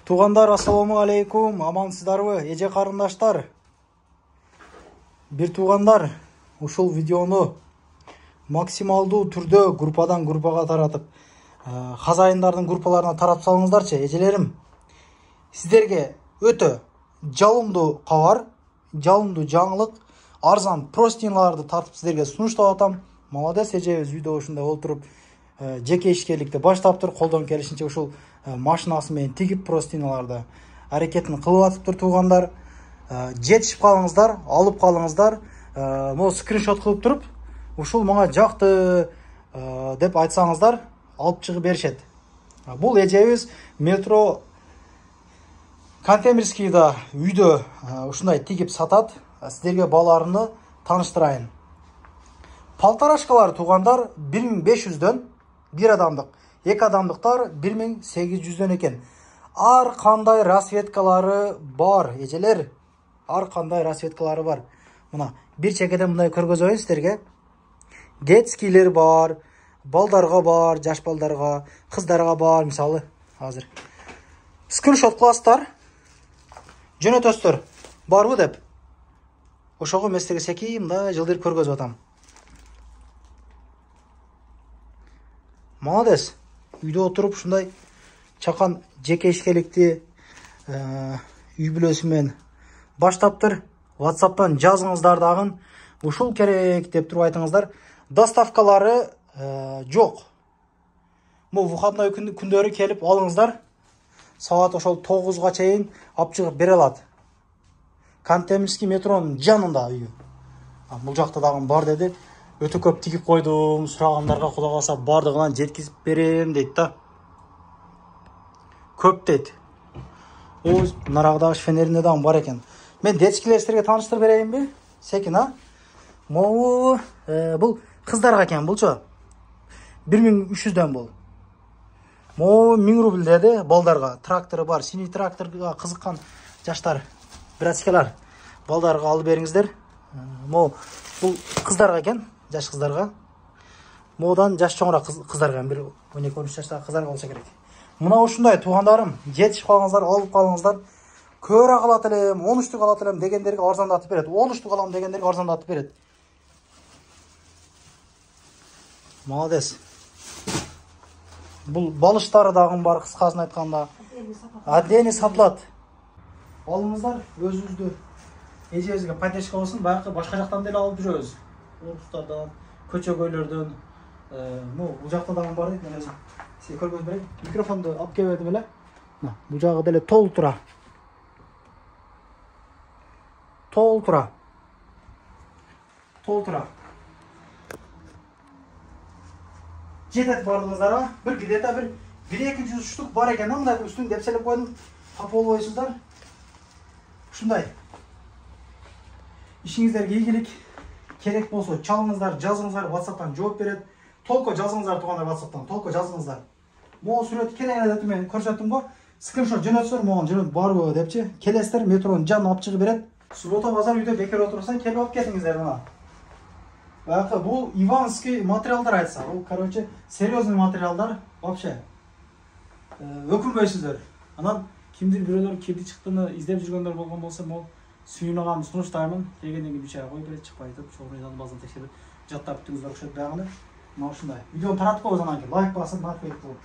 Туғандар, ассаламу алейкум, амансыздарбы, эже карындаштар. Бир туғандар, ушул видеону максималдуу түрдө группадан группага таратып, хазайындардын группаларына таратып салыңыздарчы, эжелерим. Сиздерге өтө жалымдуу кабар, жалымдуу жаңылык, арзан простынияларды тартып сиздерге сунуштап атам. Молодец, эжебиз үйдө ушундай олтуруп жеке ишкерликти баштаптыр, колдон келишинче ушул машинасы менен тигип простынияларды аракетин кылып атыптыр туугандар. Жетишип калыңыздар, алып калыңыздар. Могу скриншот кылып туруп, ушул мага жакты деп айтсаңыздар, алып чыгып беришет. Бул эжебиз метро Кантемирскийда үйдө ушундай тигип сатат. Сиздерге баларını таныштырайын. Палтарашкалар туугандар 1500дөн бир адамдык, эки адамдыктар 1800дөн экен. Ар кандай расветкалары бар, эжелер. Ар кандай расветкалары бар. Мына бир чекеден мындай көргөзөйүн сиздерге. Детскийлер бар, балдарга бар, жаш балдарга, кыздарга бар, мисалы азыр. Скриншот кыласыздар. Жөнөтөсүздөр. Барбы деп. Ошого мен сиздерге секи мындай жылдыр көргөзүп атам. Молодец. Үйдө отуруп ушундай чакан жеке ишкерликти үй бүлөсү менен баштаптыр. WhatsApp'tan жазыңыздар дагы. Ушул керек деп туруп айтыңыздар. Доставкалары жок. Бул выходной күндөрү келип алыңыздар. Саат ошол 9га чейин алып чыгып бере алат. Кантемирский метронун жанында үйү. Бул жакта дагы бар деди. Өтө көп тигип койдум, сурагандарга Кудай калса бардыгынан жеткизип берем дейт да. Көп дейт. Оз нарагыдагы фенеринде дагы бар экен. Мен детскилер силерге тааныштырып берейинби? Секин, Могу бул кыздарга экен булчу. 1300дөн бул. Могу 1000 рубль деди балдарга. Трактору бар, синий тракторга кызыккан жаштар, братскалар, балдарга алып бериңиздер. Могу бул кыздарга экен. Жаш кыздарга. Модан жаш чоңураак кыздарга, бир 12-13 жаштагы кыздарга болсо керек. Мына ушундай туугандарым, жетишип калыңыздар, алып калыңыздар. Көрө калат элем, 13түк алат элем дегендерге арзандатып берет. 13түк алам дегендерге арзандатып берет. Молодец. Бул балыштары дагы бар, кыскасын айтканда. Отдельно сатылат. Алыңыздар, өзүңүздү эжебизге поддержка болсун, баягы башка жактан деле алып жүрөбүз. Орустардан, көчөгөйлөрдөн, бул жакта дагы бар дейт. Мен өзүм сизге көргөзүп берейин. Микрофонду алып келбедим эле. Бул жагы деле толтура. Толтура. Жетет бардыңыздарга. Бир где-то бир 1-200 штук бар экен. Мындай үстүн депселеп койдум. Таполойсуздар. Ушундай. Ишиңиздерге ийгилик. Керек болсо чалыңыздар, жазыңыздар, WhatsApp'tan жооп берет. Толко жазыңыздар туугандар WhatsApp'tan, толко жазыңыздар. Могу сүрөт келеңелетип мен көрсөттүм го. Скриншот жөнөтсөөр, могу жөнөт барбы депчи. Келесиздер, метронун жанына алып чыгып берет. Суббота базар үйдө бекер отурсаң, келип алып кетиңиздер мына. Баягы бул иванский материалдар айтса, бул короче серьезный материалдар вообще. Өкүнбөйсүздөр. Анан кимдир бирөөлөр кирди чыктыны издеп жүргөндөр болгон болсо, могу сүйүнөган сунуштаймын. Келгенден кийин бичара кой берет, чыкпай туруп, чогуу баздан текшерип, жаттап бүтүңүздөр окшойт баягыны. Мына ушундай. Видеону таратып коебуз анан кийин. Лайк басып, маркет кылып.